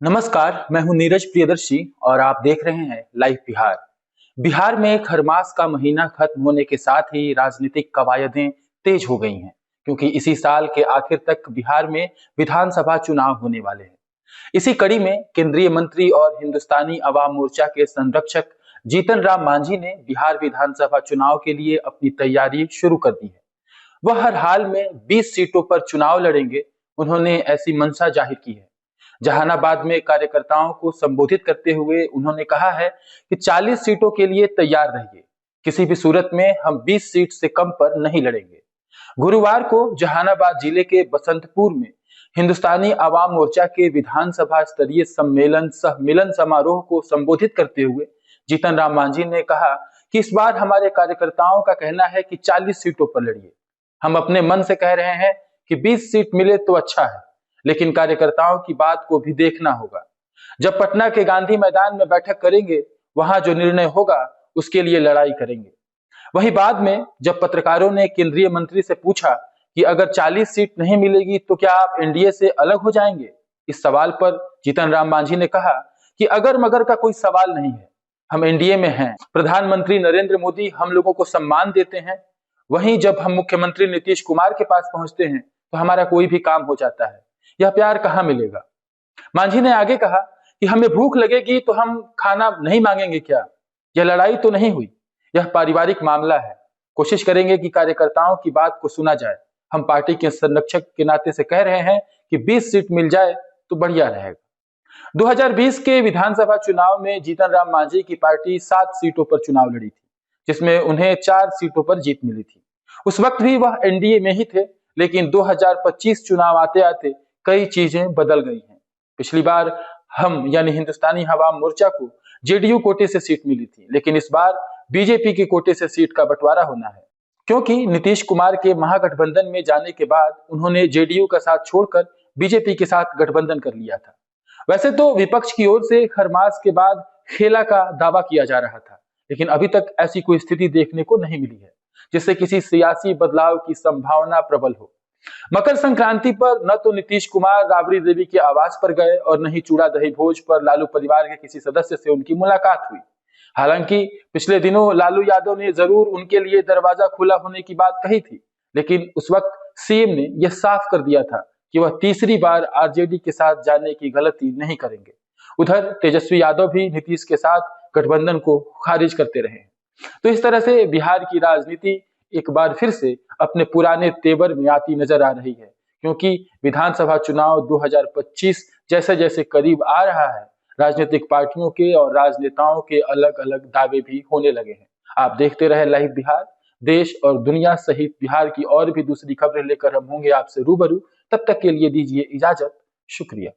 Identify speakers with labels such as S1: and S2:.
S1: नमस्कार, मैं हूं नीरज प्रियदर्शी और आप देख रहे हैं लाइव बिहार। बिहार में खरमास का महीना खत्म होने के साथ ही राजनीतिक कवायदें तेज हो गई हैं, क्योंकि इसी साल के आखिर तक बिहार में विधानसभा चुनाव होने वाले हैं। इसी कड़ी में केंद्रीय मंत्री और हिंदुस्तानी अवाम मोर्चा के संरक्षक जीतन राम मांझी ने बिहार विधानसभा चुनाव के लिए अपनी तैयारी शुरू कर दी है। वह हर हाल में 20 सीटों पर चुनाव लड़ेंगे। उन्होंने ऐसी मंशा जाहिर की है। जहानाबाद में कार्यकर्ताओं को संबोधित करते हुए उन्होंने कहा है कि 40 सीटों के लिए तैयार रहिए। किसी भी सूरत में हम 20 सीट से कम पर नहीं लड़ेंगे। गुरुवार को जहानाबाद जिले के बसंतपुर में हिंदुस्तानी अवाम मोर्चा के विधानसभा स्तरीय सम्मेलन सह मिलन समारोह को संबोधित करते हुए जीतन राम मांझी ने कहा कि इस बार हमारे कार्यकर्ताओं का कहना है कि 40 सीटों पर लड़िए। हम अपने मन से कह रहे हैं कि 20 सीट मिले तो अच्छा है, लेकिन कार्यकर्ताओं की बात को भी देखना होगा। जब पटना के गांधी मैदान में बैठक करेंगे, वहां जो निर्णय होगा उसके लिए लड़ाई करेंगे। वहीं बाद में जब पत्रकारों ने केंद्रीय मंत्री से पूछा कि अगर 40 सीट नहीं मिलेगी तो क्या आप एनडीए से अलग हो जाएंगे, इस सवाल पर जीतन राम मांझी ने कहा कि अगर मगर का कोई सवाल नहीं है। हम एनडीए में हैं। प्रधानमंत्री नरेंद्र मोदी हम लोगों को सम्मान देते हैं। वहीं जब हम मुख्यमंत्री नीतीश कुमार के पास पहुंचते हैं तो हमारा कोई भी काम हो जाता है। यह प्यार कहाँ मिलेगा। मांझी ने आगे कहा कि हमें भूख लगेगी तो हम खाना नहीं मांगेंगे क्या। यह लड़ाई तो नहीं हुई, यह पारिवारिक मामला है। कोशिश करेंगे कि कार्यकर्ताओं की बात को सुना जाए। हम पार्टी के संरक्षक के नाते से कह रहे हैं कि 20 सीट मिल जाए तो बढ़िया रहेगा। 2020 के विधानसभा चुनाव में जीतन राम मांझी की पार्टी 7 सीटों पर चुनाव लड़ी थी, जिसमें उन्हें 4 सीटों पर जीत मिली थी। उस वक्त भी वह एनडीए में ही थे, लेकिन 2025 चुनाव आते आते कई चीजें बदल गई हैं। पिछली बार हम यानी हिंदुस्तानी अवाम मोर्चा को जेडीयू कोटे से सीट मिली थी, लेकिन इस बार बीजेपी के कोटे से सीट का बंटवारा होना है, क्योंकि नीतीश कुमार के महागठबंधन में जाने के बाद उन्होंने जेडीयू का साथ छोड़कर बीजेपी के साथ गठबंधन कर लिया था। वैसे तो विपक्ष की ओर से खरमास के बाद खेला का दावा किया जा रहा था, लेकिन अभी तक ऐसी कोई स्थिति देखने को नहीं मिली है जिससे किसी सियासी बदलाव की संभावना प्रबल हो। मकर संक्रांति पर न तो नीतीश कुमार राबड़ी देवी के आवास पर गए और न ही चूड़ा दही भोज पर लालू परिवार के किसी सदस्य से उनकी मुलाकात हुई। हालांकि पिछले दिनों लालू यादव ने जरूर उनके लिए दरवाजा खुला होने की बात कही थी, लेकिन उस वक्त सीएम ने यह साफ कर दिया था कि वह तीसरी बार आरजेडी के साथ जाने की गलती नहीं करेंगे। उधर तेजस्वी यादव भी नीतीश के साथ गठबंधन को खारिज करते रहे हैं। तो इस तरह से बिहार की राजनीति एक बार फिर से अपने पुराने तेवर में आती नजर आ रही है, क्योंकि विधानसभा चुनाव 2025 जैसे जैसे करीब आ रहा है, राजनीतिक पार्टियों के और राजनेताओं के अलग अलग दावे भी होने लगे हैं। आप देखते रहे लाइव बिहार। देश और दुनिया सहित बिहार की और भी दूसरी खबरें लेकर हम होंगे आपसे रूबरू। तब तक के लिए दीजिए इजाजत। शुक्रिया।